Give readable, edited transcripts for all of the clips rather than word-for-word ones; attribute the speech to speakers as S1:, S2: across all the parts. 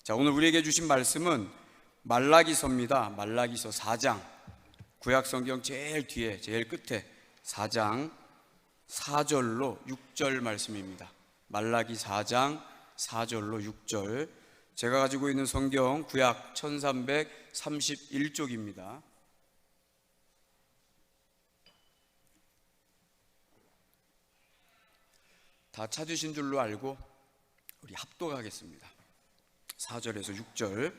S1: 자, 오늘 우리에게 주신 말씀은 말라기서입니다. 말라기서 4장, 구약성경 제일 뒤에 제일 끝에 4장 4절로 6절 말씀입니다. 말라기 4장 4절로 6절. 제가 가지고 있는 성경 구약 1331쪽입니다. 다 찾으신 줄로 알고 우리 합독하겠습니다. 4절에서 6절.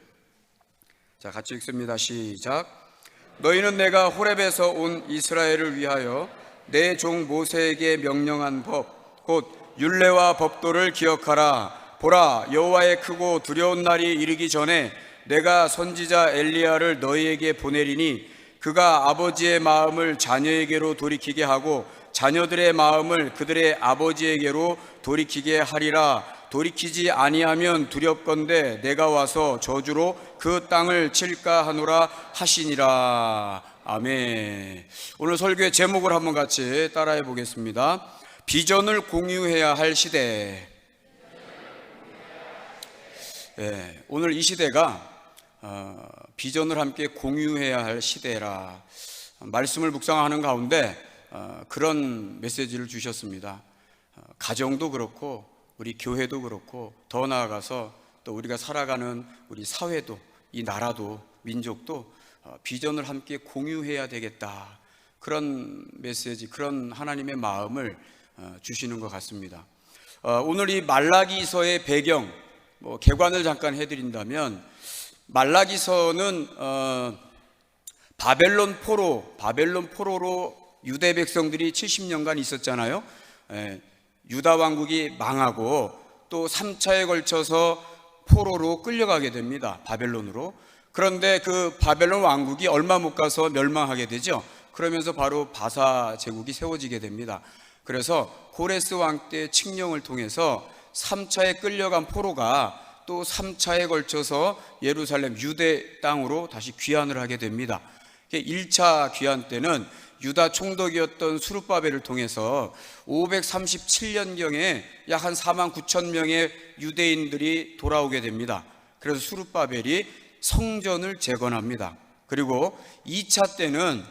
S1: 자, 같이 읽습니다. 시작. 너희는 내가 호렙에서 온 이스라엘을 위하여 내 종 모세에게 명령한 법 곧 율례와 법도를 기억하라. 보라, 여호와의 크고 두려운 날이 이르기 전에 내가 선지자 엘리야를 너희에게 보내리니 그가 아버지의 마음을 자녀에게로 돌이키게 하고 자녀들의 마음을 그들의 아버지에게로 돌이키게 하리라. 돌이키지 아니하면 두렵건대 내가 와서 저주로 그 땅을 칠까 하노라 하시니라. 아멘. 오늘 설교의 제목을 한번 같이 따라해 보겠습니다. 비전을 공유해야 할 시대. 네, 오늘 이 시대가 비전을 함께 공유해야 할 시대라. 말씀을 묵상하는 가운데 그런 메시지를 주셨습니다. 가정도 그렇고 우리 교회도 그렇고 더 나아가서 또 우리가 살아가는 우리 사회도 이 나라도 민족도 비전을 함께 공유해야 되겠다. 그런 메시지, 그런 하나님의 마음을 주시는 것 같습니다. 오늘 이 말라기서의 배경, 개관을 잠깐 해드린다면 말라기서는 바벨론 포로로 유대 백성들이 70년간 있었잖아요. 유다 왕국이 망하고 또 3차에 걸쳐서 포로로 끌려가게 됩니다. 바벨론으로. 그런데 그 바벨론 왕국이 얼마 못 가서 멸망하게 되죠. 그러면서 바로 바사 제국이 세워지게 됩니다. 그래서 고레스 왕 때 칙령을 통해서 3차에 끌려간 포로가 또 3차에 걸쳐서 예루살렘 유대 땅으로 다시 귀환을 하게 됩니다. 1차 귀환 때는 유다 총독이었던 수룹바벨을 통해서 537년경에 약 한 4만 9천 명의 유대인들이 돌아오게 됩니다. 그래서 수룹바벨이 성전을 재건합니다. 그리고 2차 때는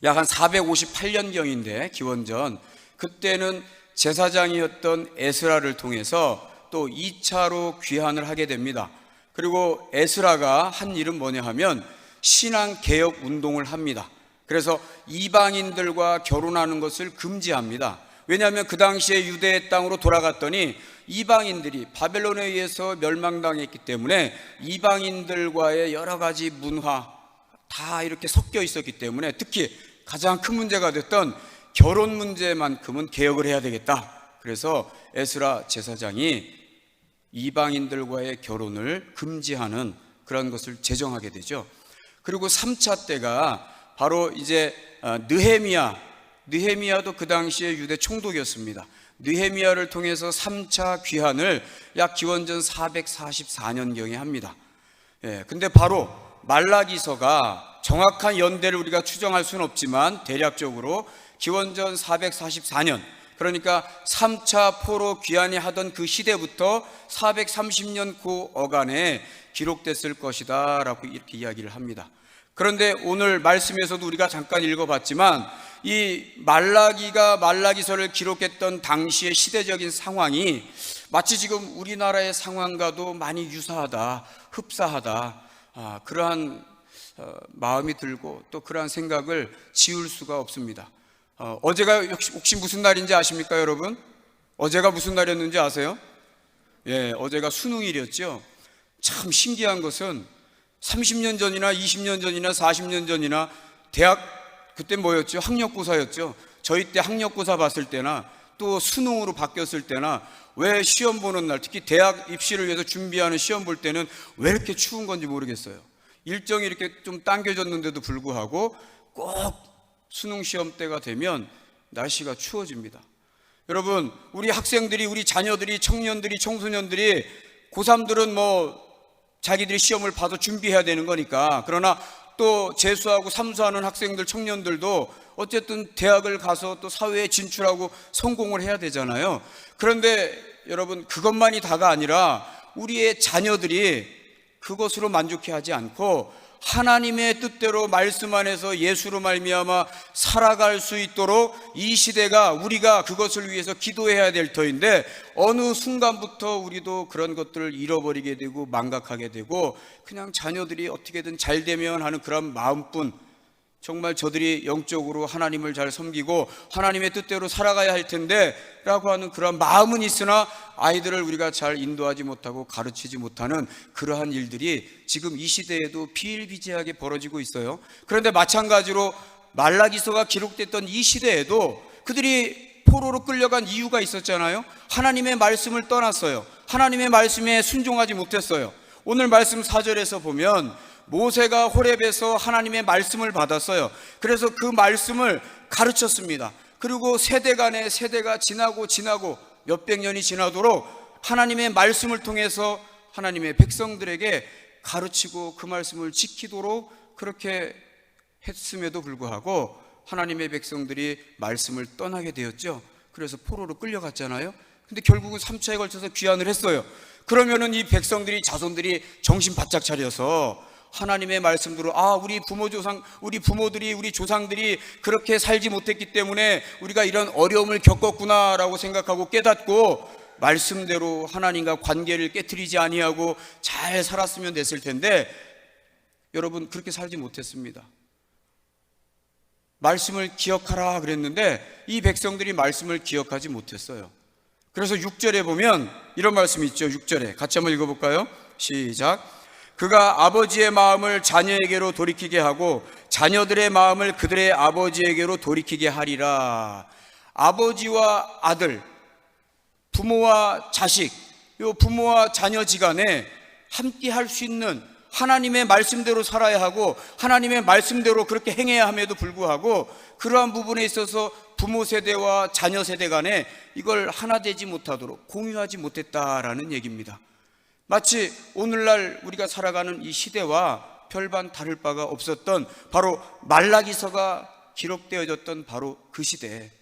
S1: 약 한 458년경인데 기원전, 그때는 제사장이었던 에스라를 통해서 또 2차로 귀환을 하게 됩니다. 그리고 에스라가 한 일은 뭐냐 하면 신앙개혁 운동을 합니다. 그래서 이방인들과 결혼하는 것을 금지합니다. 왜냐하면 그 당시에 유대의 땅으로 돌아갔더니 이방인들이 바벨론에 의해서 멸망당했기 때문에 이방인들과의 여러 가지 문화 다 이렇게 섞여 있었기 때문에 특히 가장 큰 문제가 됐던 결혼 문제만큼은 개혁을 해야 되겠다. 그래서 에스라 제사장이 이방인들과의 결혼을 금지하는 그런 것을 제정하게 되죠. 그리고 3차 때가 바로 이제 느헤미야도 그 당시에 유대 총독이었습니다. 느헤미야를 통해서 3차 귀환을 약 기원전 444년경에 합니다. 근데 바로 말라기서가 정확한 연대를 우리가 추정할 수는 없지만 대략적으로 기원전 444년, 그러니까 3차 포로 귀환이 하던 그 시대부터 430년 그 어간에 기록됐을 것이다 라고 이렇게 이야기를 합니다. 그런데 오늘 말씀에서도 우리가 잠깐 읽어봤지만 이 말라기가 말라기서를 기록했던 당시의 시대적인 상황이 마치 지금 우리나라의 상황과도 많이 유사하다, 흡사하다, 그러한 마음이 들고 또 그러한 생각을 지울 수가 없습니다. 어제가 혹시 무슨 날인지 아십니까, 여러분? 어제가 무슨 날이었는지 아세요? 어제가 수능일이었죠. 참 신기한 것은 30년 전이나 20년 전이나 40년 전이나 대학 그때 뭐였죠? 학력고사였죠. 저희 때 학력고사 봤을 때나 또 수능으로 바뀌었을 때나 왜 시험 보는 날, 특히 대학 입시를 위해서 준비하는 시험 볼 때는 왜 이렇게 추운 건지 모르겠어요. 일정이 이렇게 좀 당겨졌는데도 불구하고 꼭 수능 시험 때가 되면 날씨가 추워집니다. 여러분, 우리 학생들이, 우리 자녀들이, 청년들이, 청소년들이, 고3들은 자기들이 시험을 봐서 준비해야 되는 거니까. 그러나 또 재수하고 삼수하는 학생들, 청년들도 어쨌든 대학을 가서 또 사회에 진출하고 성공을 해야 되잖아요. 그런데 여러분, 그것만이 다가 아니라 우리의 자녀들이 그것으로 만족해 하지 않고 하나님의 뜻대로 말씀 안에서 예수로 말미암아 살아갈 수 있도록 이 시대가 우리가 그것을 위해서 기도해야 될 터인데, 어느 순간부터 우리도 그런 것들을 잃어버리게 되고 망각하게 되고 그냥 자녀들이 어떻게든 잘 되면 하는 그런 마음뿐, 정말 저들이 영적으로 하나님을 잘 섬기고 하나님의 뜻대로 살아가야 할 텐데 라고 하는 그런 마음은 있으나 아이들을 우리가 잘 인도하지 못하고 가르치지 못하는 그러한 일들이 지금 이 시대에도 비일비재하게 벌어지고 있어요. 그런데 마찬가지로 말라기서가 기록됐던 이 시대에도 그들이 포로로 끌려간 이유가 있었잖아요. 하나님의 말씀을 떠났어요. 하나님의 말씀에 순종하지 못했어요. 오늘 말씀 4절에서 보면 모세가 호렙에서 하나님의 말씀을 받았어요. 그래서 그 말씀을 가르쳤습니다. 그리고 세대 간에 세대가 지나고 몇백 년이 지나도록 하나님의 말씀을 통해서 하나님의 백성들에게 가르치고 그 말씀을 지키도록 그렇게 했음에도 불구하고 하나님의 백성들이 말씀을 떠나게 되었죠. 그래서 포로로 끌려갔잖아요. 근데 결국은 3차에 걸쳐서 귀환을 했어요. 그러면은 이 백성들이, 자손들이 정신 바짝 차려서 하나님의 말씀대로 우리 부모들이, 우리 조상들이 그렇게 살지 못했기 때문에 우리가 이런 어려움을 겪었구나라고 생각하고 깨닫고 말씀대로 하나님과 관계를 깨트리지 아니하고 잘 살았으면 됐을 텐데, 여러분 그렇게 살지 못했습니다. 말씀을 기억하라 그랬는데 이 백성들이 말씀을 기억하지 못했어요. 그래서 6절에 보면 이런 말씀이 있죠. 6절에 같이 한번 읽어볼까요? 시작. 그가 아버지의 마음을 자녀에게로 돌이키게 하고 자녀들의 마음을 그들의 아버지에게로 돌이키게 하리라. 아버지와 아들, 부모와 자식, 요 부모와 자녀지간에 함께 할 수 있는, 하나님의 말씀대로 살아야 하고 하나님의 말씀대로 그렇게 행해야 함에도 불구하고 그러한 부분에 있어서 부모 세대와 자녀 세대 간에 이걸 하나 되지 못하도록 공유하지 못했다라는 얘기입니다. 마치 오늘날 우리가 살아가는 이 시대와 별반 다를 바가 없었던 바로 말라기서가 기록되어졌던 바로 그 시대.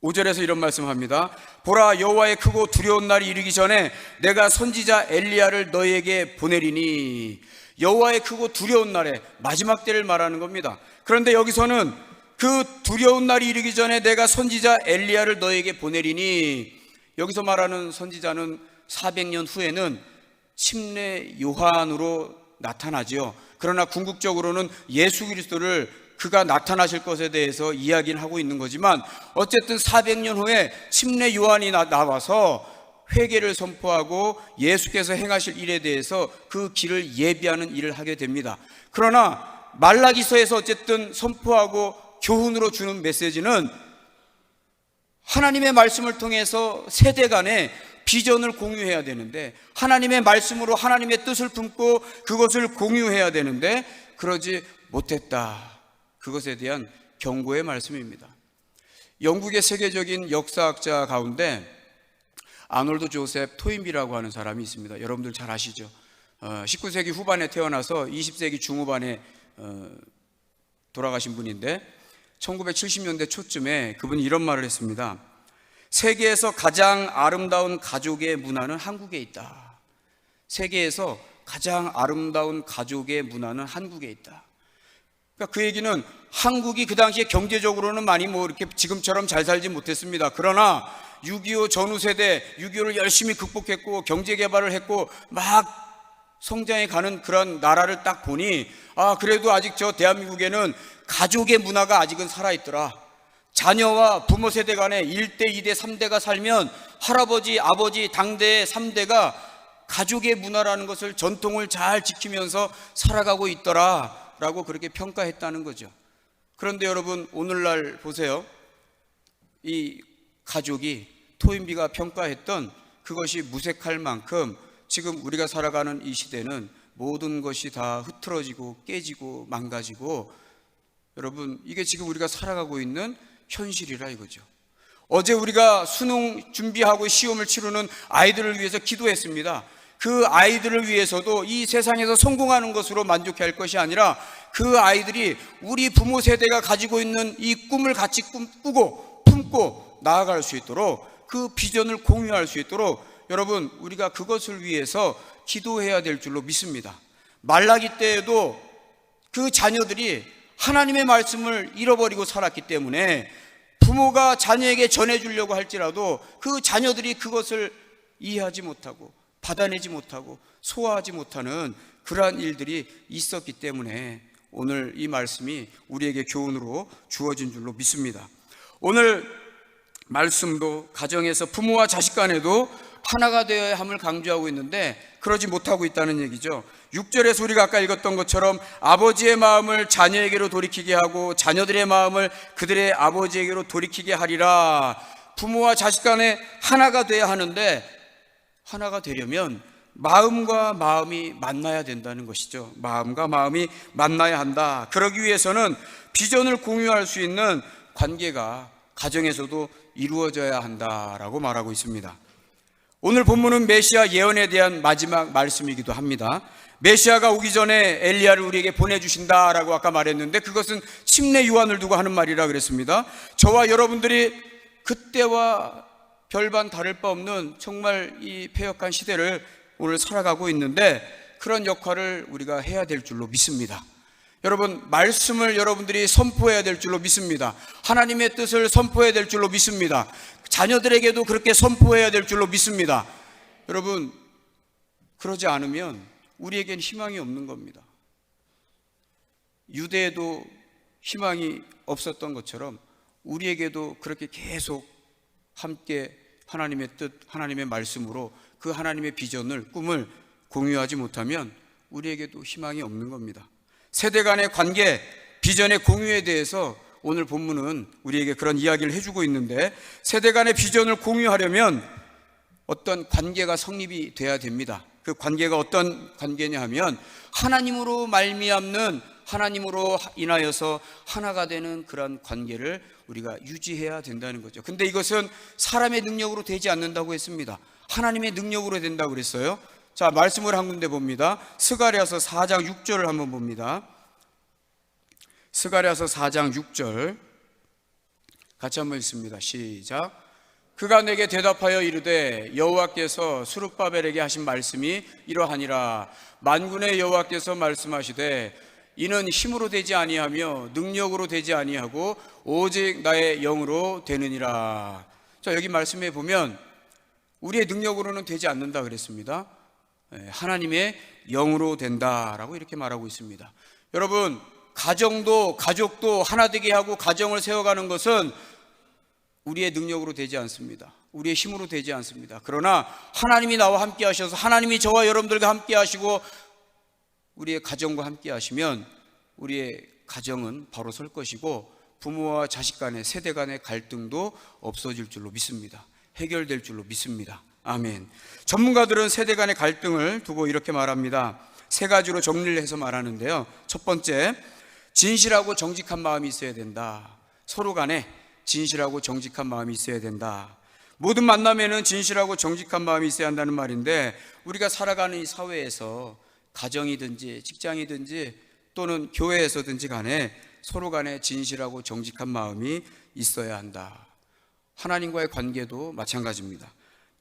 S1: 5절에서 이런 말씀합니다. 보라, 여호와의 크고 두려운 날이 이르기 전에 내가 선지자 엘리야를 너희에게 보내리니. 여호와의 크고 두려운 날에 마지막 때를 말하는 겁니다. 그런데 여기서는 그 두려운 날이 이르기 전에 내가 선지자 엘리야를 너희에게 보내리니, 여기서 말하는 선지자는 400년 후에는 침례 요한으로 나타나지요. 그러나 궁극적으로는 예수 그리스도를 그가 나타나실 것에 대해서 이야기는 하고 있는 거지만, 어쨌든 400년 후에 침례 요한이 나와서 회개를 선포하고 예수께서 행하실 일에 대해서 그 길을 예비하는 일을 하게 됩니다. 그러나 말라기서에서 어쨌든 선포하고 교훈으로 주는 메시지는 하나님의 말씀을 통해서 세대 간에 비전을 공유해야 되는데, 하나님의 말씀으로 하나님의 뜻을 품고 그것을 공유해야 되는데 그러지 못했다. 그것에 대한 경고의 말씀입니다. 영국의 세계적인 역사학자 가운데 아놀드 조셉 토인비라고 하는 사람이 있습니다. 여러분들 잘 아시죠? 19세기 후반에 태어나서 20세기 중후반에 돌아가신 분인데, 1970년대 초쯤에 그분이 이런 말을 했습니다. 세계에서 가장 아름다운 가족의 문화는 한국에 있다. 세계에서 가장 아름다운 가족의 문화는 한국에 있다. 그러니까 그 얘기는 한국이 그 당시에 경제적으로는 많이 이렇게 지금처럼 잘 살지 못했습니다. 그러나 6.25 전후 세대, 6.25를 열심히 극복했고 경제 개발을 했고 막 성장해 가는 그런 나라를 딱 보니, 그래도 아직 저 대한민국에는 가족의 문화가 아직은 살아있더라. 자녀와 부모 세대 간에 1대, 2대, 3대가 살면 할아버지, 아버지, 당대의 3대가 가족의 문화라는 것을, 전통을 잘 지키면서 살아가고 있더라 라고 그렇게 평가했다는 거죠. 그런데 여러분, 오늘날 보세요. 이 가족이 토인비가 평가했던 그것이 무색할 만큼 지금 우리가 살아가는 이 시대는 모든 것이 다 흐트러지고 깨지고 망가지고, 여러분 이게 지금 우리가 살아가고 있는 현실이라 이거죠. 어제 우리가 수능 준비하고 시험을 치르는 아이들을 위해서 기도했습니다. 그 아이들을 위해서도 이 세상에서 성공하는 것으로 만족해야 할 것이 아니라 그 아이들이 우리 부모 세대가 가지고 있는 이 꿈을 같이 꾸고 품고 나아갈 수 있도록, 그 비전을 공유할 수 있도록 여러분 우리가 그것을 위해서 기도해야 될 줄로 믿습니다. 말라기 때에도 그 자녀들이 하나님의 말씀을 잃어버리고 살았기 때문에 부모가 자녀에게 전해주려고 할지라도 그 자녀들이 그것을 이해하지 못하고 받아내지 못하고 소화하지 못하는 그러한 일들이 있었기 때문에 오늘 이 말씀이 우리에게 교훈으로 주어진 줄로 믿습니다. 오늘 말씀도 가정에서 부모와 자식 간에도 하나가 되어야 함을 강조하고 있는데 그러지 못하고 있다는 얘기죠. 6절에서 우리가 아까 읽었던 것처럼 아버지의 마음을 자녀에게로 돌이키게 하고 자녀들의 마음을 그들의 아버지에게로 돌이키게 하리라. 부모와 자식 간에 하나가 되어야 하는데 하나가 되려면 마음과 마음이 만나야 된다는 것이죠. 마음과 마음이 만나야 한다. 그러기 위해서는 비전을 공유할 수 있는 관계가 가정에서도 이루어져야 한다라고 말하고 있습니다. 오늘 본문은 메시아 예언에 대한 마지막 말씀이기도 합니다. 메시아가 오기 전에 엘리야를 우리에게 보내주신다라고 아까 말했는데 그것은 침례 요한을 두고 하는 말이라 그랬습니다. 저와 여러분들이 그때와 별반 다를 바 없는 정말 이 패역한 시대를 오늘 살아가고 있는데 그런 역할을 우리가 해야 될 줄로 믿습니다. 여러분, 말씀을 여러분들이 선포해야 될 줄로 믿습니다. 하나님의 뜻을 선포해야 될 줄로 믿습니다. 자녀들에게도 그렇게 선포해야 될 줄로 믿습니다. 여러분, 그러지 않으면 우리에겐 희망이 없는 겁니다. 유대에도 희망이 없었던 것처럼 우리에게도 그렇게 계속 함께 하나님의 뜻, 하나님의 말씀으로 그 하나님의 비전을, 꿈을 공유하지 못하면 우리에게도 희망이 없는 겁니다. 세대 간의 관계, 비전의 공유에 대해서 오늘 본문은 우리에게 그런 이야기를 해주고 있는데 세대 간의 비전을 공유하려면 어떤 관계가 성립이 돼야 됩니다. 그 관계가 어떤 관계냐 하면 하나님으로 말미암는, 하나님으로 인하여서 하나가 되는 그런 관계를 우리가 유지해야 된다는 거죠. 근데 이것은 사람의 능력으로 되지 않는다고 했습니다. 하나님의 능력으로 된다고 그랬어요. 자, 말씀을 한 군데 봅니다. 스가랴서 4장 6절을 한번 봅니다. 스가랴서 4장 6절 같이 한번 읽습니다. 시작. 그가 내게 대답하여 이르되 여호와께서 스룹바벨에게 하신 말씀이 이러하니라. 만군의 여호와께서 말씀하시되 이는 힘으로 되지 아니하며 능력으로 되지 아니하고 오직 나의 영으로 되느니라. 자, 여기 말씀해 보면 우리의 능력으로는 되지 않는다 그랬습니다. 하나님의 영으로 된다라고 이렇게 말하고 있습니다. 여러분, 가정도 가족도 하나 되게 하고 가정을 세워가는 것은 우리의 능력으로 되지 않습니다. 우리의 힘으로 되지 않습니다. 그러나 하나님이 나와 함께 하셔서 하나님이 저와 여러분들과 함께 하시고 우리의 가정과 함께 하시면 우리의 가정은 바로 설 것이고 부모와 자식 간의 세대 간의 갈등도 없어질 줄로 믿습니다. 해결될 줄로 믿습니다. 아멘. 전문가들은 세대 간의 갈등을 두고 이렇게 말합니다. 세 가지로 정리를 해서 말하는데요. 첫 번째, 진실하고 정직한 마음이 있어야 된다. 서로 간에 진실하고 정직한 마음이 있어야 된다. 모든 만남에는 진실하고 정직한 마음이 있어야 한다는 말인데 우리가 살아가는 이 사회에서 가정이든지 직장이든지 또는 교회에서든지 간에 서로 간에 진실하고 정직한 마음이 있어야 한다. 하나님과의 관계도 마찬가지입니다.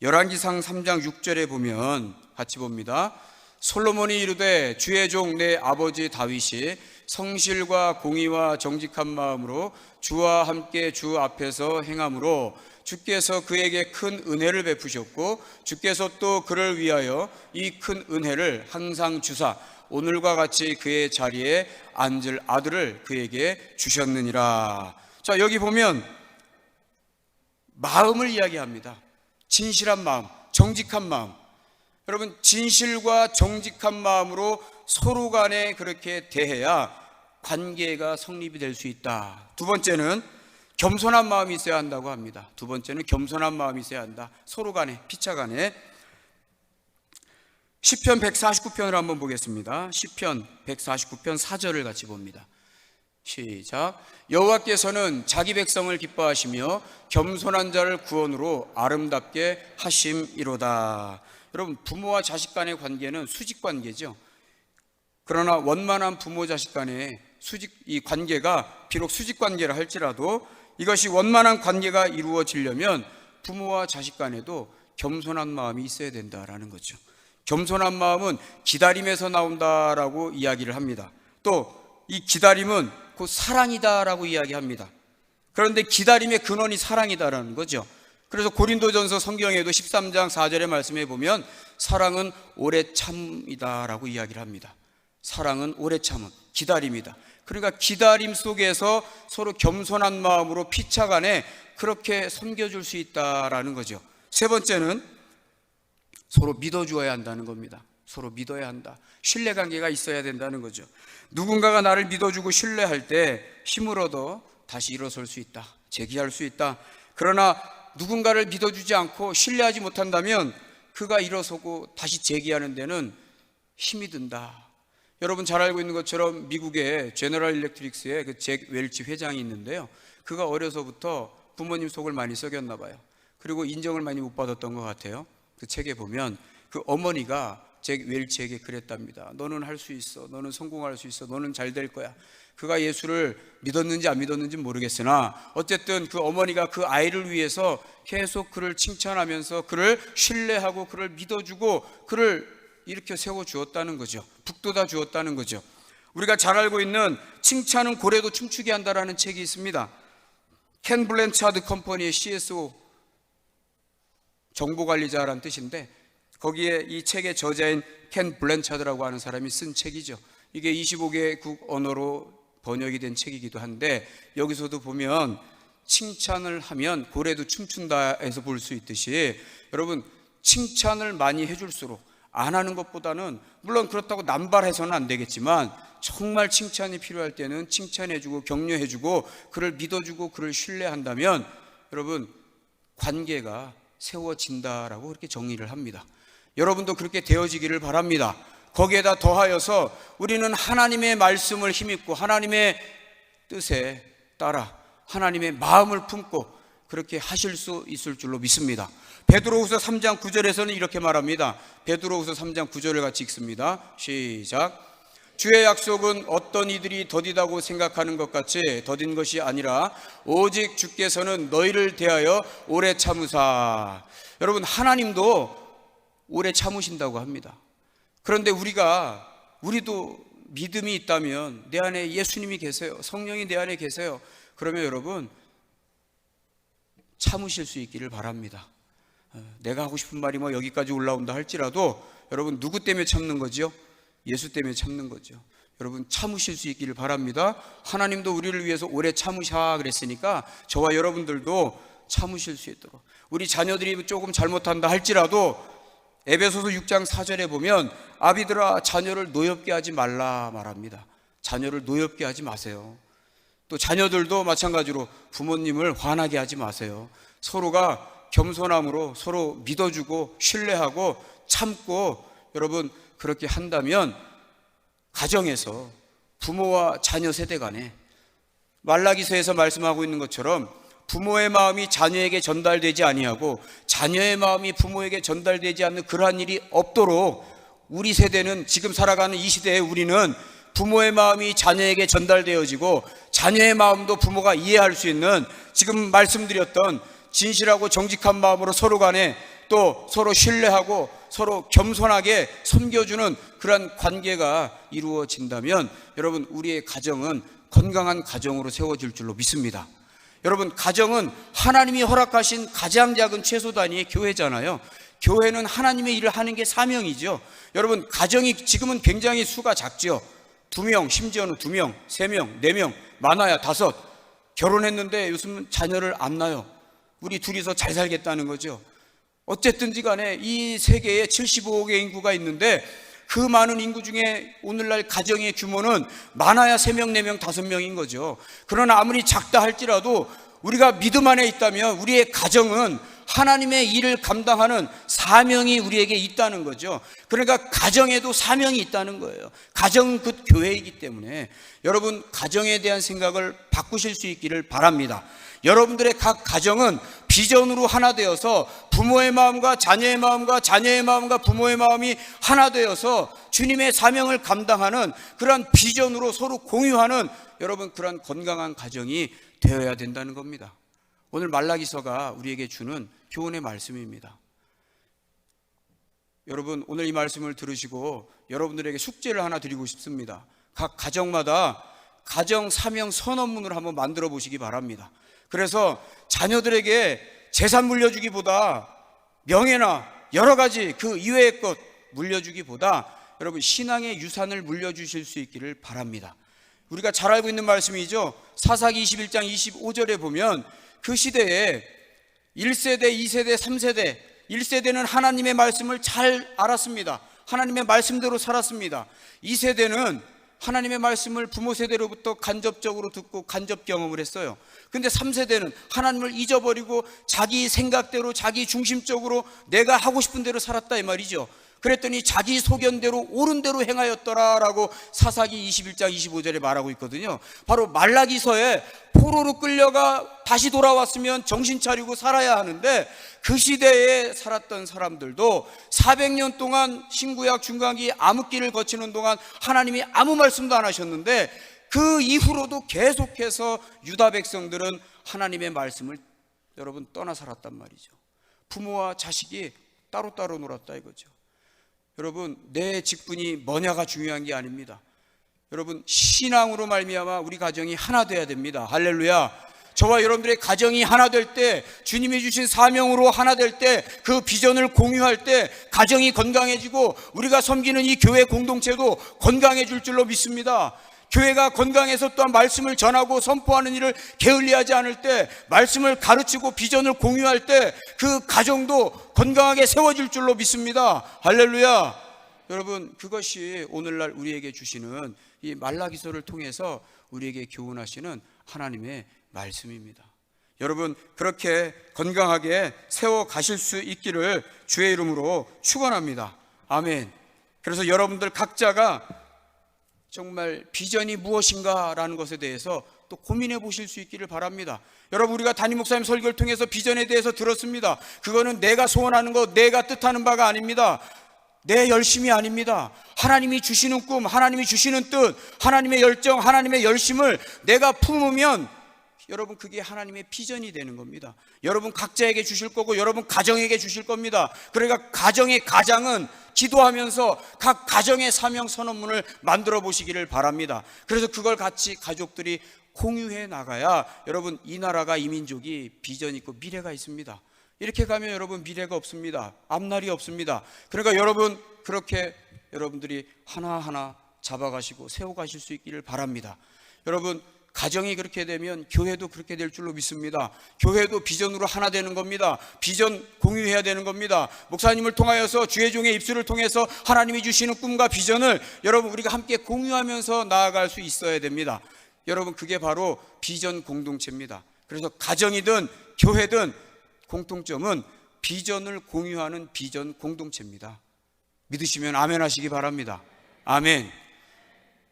S1: 열왕기상 3장 6절에 보면 같이 봅니다. 솔로몬이 이르되 주의 종 내 아버지 다윗이 성실과 공의와 정직한 마음으로 주와 함께 주 앞에서 행함으로 주께서 그에게 큰 은혜를 베푸셨고 주께서 또 그를 위하여 이 큰 은혜를 항상 주사 오늘과 같이 그의 자리에 앉을 아들을 그에게 주셨느니라. 자, 여기 보면 마음을 이야기합니다. 진실한 마음, 정직한 마음. 여러분, 진실과 정직한 마음으로 서로 간에 그렇게 대해야 관계가 성립이 될 수 있다. 두 번째는 겸손한 마음이 있어야 한다고 합니다. 두 번째는 겸손한 마음이 있어야 한다. 서로 간에, 피차 간에. 시편 149편을 한번 보겠습니다. 시편 149편 4절을 같이 봅니다. 시작. 여호와께서는 자기 백성을 기뻐하시며 겸손한 자를 구원으로 아름답게 하심이로다. 여러분, 부모와 자식 간의 관계는 수직 관계죠. 그러나 원만한 부모 자식 간의 이 관계가 비록 수직 관계라 할지라도 이것이 원만한 관계가 이루어지려면 부모와 자식 간에도 겸손한 마음이 있어야 된다라는 거죠. 겸손한 마음은 기다림에서 나온다라고 이야기를 합니다. 또 이 기다림은 곧 사랑이다라고 이야기합니다. 그런데 기다림의 근원이 사랑이다라는 거죠. 그래서 고린도전서 성경에도 13장 4절의 말씀에 보면 사랑은 오래 참이다라고 이야기를 합니다. 사랑은 오래 참은 기다림이다. 그러니까 기다림 속에서 서로 겸손한 마음으로 피차간에 그렇게 섬겨줄 수 있다라는 거죠. 세 번째는 서로 믿어주어야 한다는 겁니다. 서로 믿어야 한다. 신뢰관계가 있어야 된다는 거죠. 누군가가 나를 믿어주고 신뢰할 때 힘을 얻어 다시 일어설 수 있다. 재기할 수 있다. 그러나 누군가를 믿어주지 않고 신뢰하지 못한다면 그가 일어서고 다시 재기하는 데는 힘이 든다. 여러분 잘 알고 있는 것처럼 미국의 제너럴 일렉트릭스의 그 잭 웰치 회장이 있는데요. 그가 어려서부터 부모님 속을 많이 썩였나 봐요. 그리고 인정을 많이 못 받았던 것 같아요. 그 책에 보면 그 어머니가 잭 웰치에게 그랬답니다. 너는 할 수 있어. 너는 성공할 수 있어. 너는 잘 될 거야. 그가 예수를 믿었는지 안 믿었는지 모르겠으나 어쨌든 그 어머니가 그 아이를 위해서 계속 그를 칭찬하면서 그를 신뢰하고 그를 믿어주고 그를 일으켜 세워주었다는 거죠. 북돋아 주었다는 거죠. 우리가 잘 알고 있는 칭찬은 고래도 춤추게 한다라는 책이 있습니다. 켄 블랜차드 컴퍼니의 CSO, 정보관리자라는 뜻인데 거기에 이 책의 저자인 켄 블랜차드라고 하는 사람이 쓴 책이죠. 이게 25개국 언어로 번역이 된 책이기도 한데 여기서도 보면 칭찬을 하면 고래도 춤춘다에서 볼 수 있듯이 여러분 칭찬을 많이 해줄수록 안 하는 것보다는 물론 그렇다고 남발해서는 안 되겠지만 정말 칭찬이 필요할 때는 칭찬해주고 격려해주고 그를 믿어주고 그를 신뢰한다면 여러분 관계가 세워진다라고 그렇게 정의를 합니다. 여러분도 그렇게 되어지기를 바랍니다. 거기에다 더하여서 우리는 하나님의 말씀을 힘입고 하나님의 뜻에 따라 하나님의 마음을 품고 그렇게 하실 수 있을 줄로 믿습니다. 베드로후서 3장 9절에서는 이렇게 말합니다. 베드로후서 3장 9절을 같이 읽습니다. 시작. 주의 약속은 어떤 이들이 더디다고 생각하는 것 같이 더딘 것이 아니라 오직 주께서는 너희를 대하여 오래 참으사. 여러분 하나님도 오래 참으신다고 합니다. 그런데 우리도 믿음이 있다면 내 안에 예수님이 계세요. 성령이 내 안에 계세요. 그러면 여러분 참으실 수 있기를 바랍니다. 내가 하고 싶은 말이 뭐 여기까지 올라온다 할지라도 여러분 누구 때문에 참는 거죠? 예수 때문에 참는 거죠. 여러분 참으실 수 있기를 바랍니다. 하나님도 우리를 위해서 오래 참으셔 그랬으니까 저와 여러분들도 참으실 수 있도록 우리 자녀들이 조금 잘못한다 할지라도 에베소서 6장 4절에 보면 아비들아 자녀를 노엽게 하지 말라 말합니다. 자녀를 노엽게 하지 마세요. 또 자녀들도 마찬가지로 부모님을 화나게 하지 마세요. 서로가 겸손함으로 서로 믿어주고 신뢰하고 참고 여러분 그렇게 한다면 가정에서 부모와 자녀 세대 간에 말라기서에서 말씀하고 있는 것처럼 부모의 마음이 자녀에게 전달되지 아니하고 자녀의 마음이 부모에게 전달되지 않는 그러한 일이 없도록 우리 세대는 지금 살아가는 이 시대에 우리는 부모의 마음이 자녀에게 전달되어지고 자녀의 마음도 부모가 이해할 수 있는 지금 말씀드렸던 진실하고 정직한 마음으로 서로 간에 또 서로 신뢰하고 서로 겸손하게 섬겨주는 그러한 관계가 이루어진다면 여러분 우리의 가정은 건강한 가정으로 세워질 줄로 믿습니다. 여러분 가정은 하나님이 허락하신 가장 작은 최소 단위의 교회잖아요. 교회는 하나님의 일을 하는 게 사명이죠. 여러분 가정이 지금은 굉장히 수가 작죠. 2명, 심지어는 2명, 3명, 4명, 많아야 5. 결혼했는데 요즘은 자녀를 안 낳아요. 우리 둘이서 잘 살겠다는 거죠. 어쨌든지 간에 이 세계에 75억의 인구가 있는데 그 많은 인구 중에 오늘날 가정의 규모는 많아야 3명, 4명, 5명인 거죠. 그러나 아무리 작다 할지라도 우리가 믿음 안에 있다면 우리의 가정은 하나님의 일을 감당하는 사명이 우리에게 있다는 거죠. 그러니까 가정에도 사명이 있다는 거예요. 가정은 그 교회이기 때문에 여러분 가정에 대한 생각을 바꾸실 수 있기를 바랍니다. 여러분들의 각 가정은 비전으로 하나 되어서 부모의 마음과 자녀의 마음과 자녀의 마음과 부모의 마음이 하나 되어서 주님의 사명을 감당하는 그러한 비전으로 서로 공유하는 여러분 그러한 건강한 가정이 되어야 된다는 겁니다. 오늘 말라기서가 우리에게 주는 교훈의 말씀입니다. 여러분 오늘 이 말씀을 들으시고 여러분들에게 숙제를 하나 드리고 싶습니다. 각 가정마다 가정 사명 선언문을 한번 만들어 보시기 바랍니다. 그래서 자녀들에게 재산 물려주기보다 명예나 여러 가지 그 이외의 것 물려주기보다 여러분 신앙의 유산을 물려주실 수 있기를 바랍니다. 우리가 잘 알고 있는 말씀이죠. 사사기 21장 25절에 보면 그 시대에 1세대, 2세대, 3세대 1세대는 하나님의 말씀을 잘 알았습니다. 하나님의 말씀대로 살았습니다. 2세대는 하나님의 말씀을 부모 세대로부터 간접적으로 듣고 간접 경험을 했어요. 근데 3세대는 하나님을 잊어버리고 자기 생각대로 자기 중심적으로 내가 하고 싶은 대로 살았다 이 말이죠. 그랬더니 자기 소견대로 옳은 대로 행하였더라라고 사사기 21장 25절에 말하고 있거든요. 바로 말라기서에 포로로 끌려가 다시 돌아왔으면 정신 차리고 살아야 하는데 그 시대에 살았던 사람들도 400년 동안 신구약 중간기 암흑기를 거치는 동안 하나님이 아무 말씀도 안 하셨는데 그 이후로도 계속해서 유다 백성들은 하나님의 말씀을 여러분 떠나 살았단 말이죠. 부모와 자식이 따로따로 놀았다 이거죠. 여러분 내 직분이 뭐냐가 중요한 게 아닙니다. 여러분 신앙으로 말미암아 우리 가정이 하나 돼야 됩니다. 할렐루야. 저와 여러분들의 가정이 하나 될 때, 주님이 주신 사명으로 하나 될 때, 그 비전을 공유할 때 가정이 건강해지고 우리가 섬기는 이 교회 공동체도 건강해질 줄로 믿습니다. 교회가 건강해서 또한 말씀을 전하고 선포하는 일을 게을리하지 않을 때, 말씀을 가르치고 비전을 공유할 때 그 가정도 건강하게 세워질 줄로 믿습니다. 할렐루야. 여러분 그것이 오늘날 우리에게 주시는 이 말라기서를 통해서 우리에게 교훈하시는 하나님의 말씀입니다. 여러분 그렇게 건강하게 세워 가실 수 있기를 주의 이름으로 축원합니다. 아멘. 그래서 여러분들 각자가 정말 비전이 무엇인가라는 것에 대해서 또 고민해 보실 수 있기를 바랍니다. 여러분 우리가 담임 목사님 설교를 통해서 비전에 대해서 들었습니다. 그거는 내가 소원하는 것, 내가 뜻하는 바가 아닙니다. 내 열심이 아닙니다. 하나님이 주시는 꿈, 하나님이 주시는 뜻, 하나님의 열정, 하나님의 열심을 내가 품으면 여러분 그게 하나님의 비전이 되는 겁니다. 여러분 각자에게 주실 거고 여러분 가정에게 주실 겁니다. 그러니까 가정의 가장은 기도하면서 각 가정의 사명 선언문을 만들어 보시기를 바랍니다. 그래서 그걸 같이 가족들이 공유해 나가야 여러분 이 나라가 이 민족이 비전 있고 미래가 있습니다. 이렇게 가면 여러분 미래가 없습니다. 앞날이 없습니다. 그러니까 여러분 그렇게 여러분들이 하나하나 잡아가시고 세워가실 수 있기를 바랍니다. 여러분 가정이 그렇게 되면 교회도 그렇게 될 줄로 믿습니다. 교회도 비전으로 하나 되는 겁니다. 비전 공유해야 되는 겁니다. 목사님을 통하여서 주의 종의 입술을 통해서 하나님이 주시는 꿈과 비전을 여러분 우리가 함께 공유하면서 나아갈 수 있어야 됩니다. 여러분 그게 바로 비전 공동체입니다. 그래서 가정이든 교회든 공통점은 비전을 공유하는 비전 공동체입니다. 믿으시면 아멘 하시기 바랍니다. 아멘.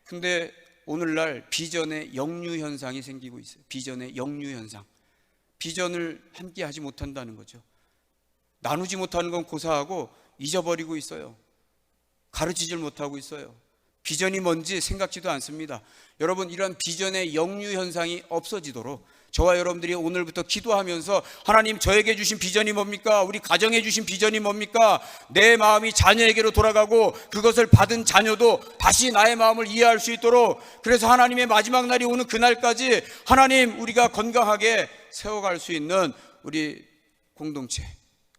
S1: 근데 오늘날 비전의 역류 현상이 생기고 있어요. 비전의 역류 현상. 비전을 함께 하지 못한다는 거죠. 나누지 못하는 건 고사하고 잊어버리고 있어요. 가르치질 못하고 있어요. 비전이 뭔지 생각지도 않습니다. 여러분 이런 비전의 역류 현상이 없어지도록 저와 여러분들이 오늘부터 기도하면서 하나님 저에게 주신 비전이 뭡니까? 우리 가정에 주신 비전이 뭡니까? 내 마음이 자녀에게로 돌아가고 그것을 받은 자녀도 다시 나의 마음을 이해할 수 있도록 그래서 하나님의 마지막 날이 오는 그날까지 하나님 우리가 건강하게 세워갈 수 있는 우리 공동체,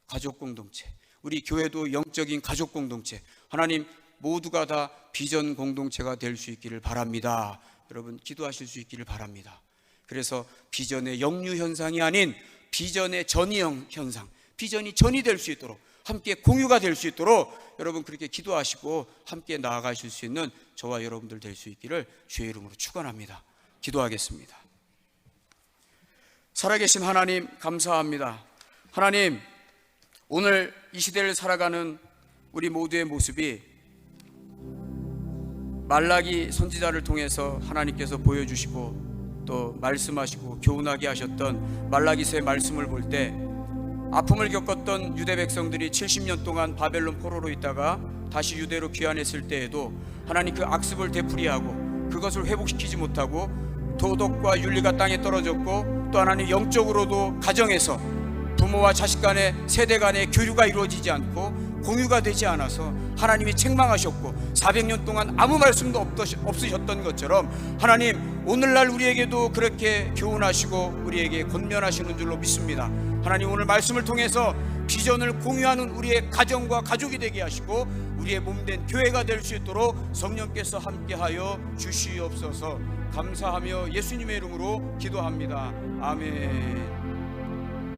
S1: 가족 공동체, 우리 교회도 영적인 가족 공동체 하나님 모두가 다 비전 공동체가 될 수 있기를 바랍니다. 여러분 기도하실 수 있기를 바랍니다. 그래서 비전의 역류 현상이 아닌 비전의 전이 현상, 비전이 전이 될 수 있도록 함께 공유가 될 수 있도록 여러분 그렇게 기도하시고 함께 나아가실 수 있는 저와 여러분들 될 수 있기를 주의 이름으로 축원합니다. 기도하겠습니다. 살아계신 하나님 감사합니다. 하나님 오늘 이 시대를 살아가는 우리 모두의 모습이 말라기 선지자를 통해서 하나님께서 보여주시고 또 말씀하시고 교훈하게 하셨던 말라기서의 말씀을 볼 때 아픔을 겪었던 유대 백성들이 70년 동안 바벨론 포로로 있다가 다시 유대로 귀환했을 때에도 하나님 그 악습을 되풀이하고 그것을 회복시키지 못하고 도덕과 윤리가 땅에 떨어졌고 또 하나님 영적으로도 가정에서 부모와 자식 간의 세대 간의 교류가 이루어지지 않고 공유가 되지 않아서 하나님이 책망하셨고 400년 동안 아무 말씀도 없으셨던 것처럼 하나님 오늘날 우리에게도 그렇게 교훈하시고 우리에게 권면하시는 줄로 믿습니다. 하나님 오늘 말씀을 통해서 비전을 공유하는 우리의 가정과 가족이 되게 하시고 우리의 몸된 교회가 될 수 있도록 성령께서 함께하여 주시옵소서. 감사하며 예수님의 이름으로 기도합니다. 아멘.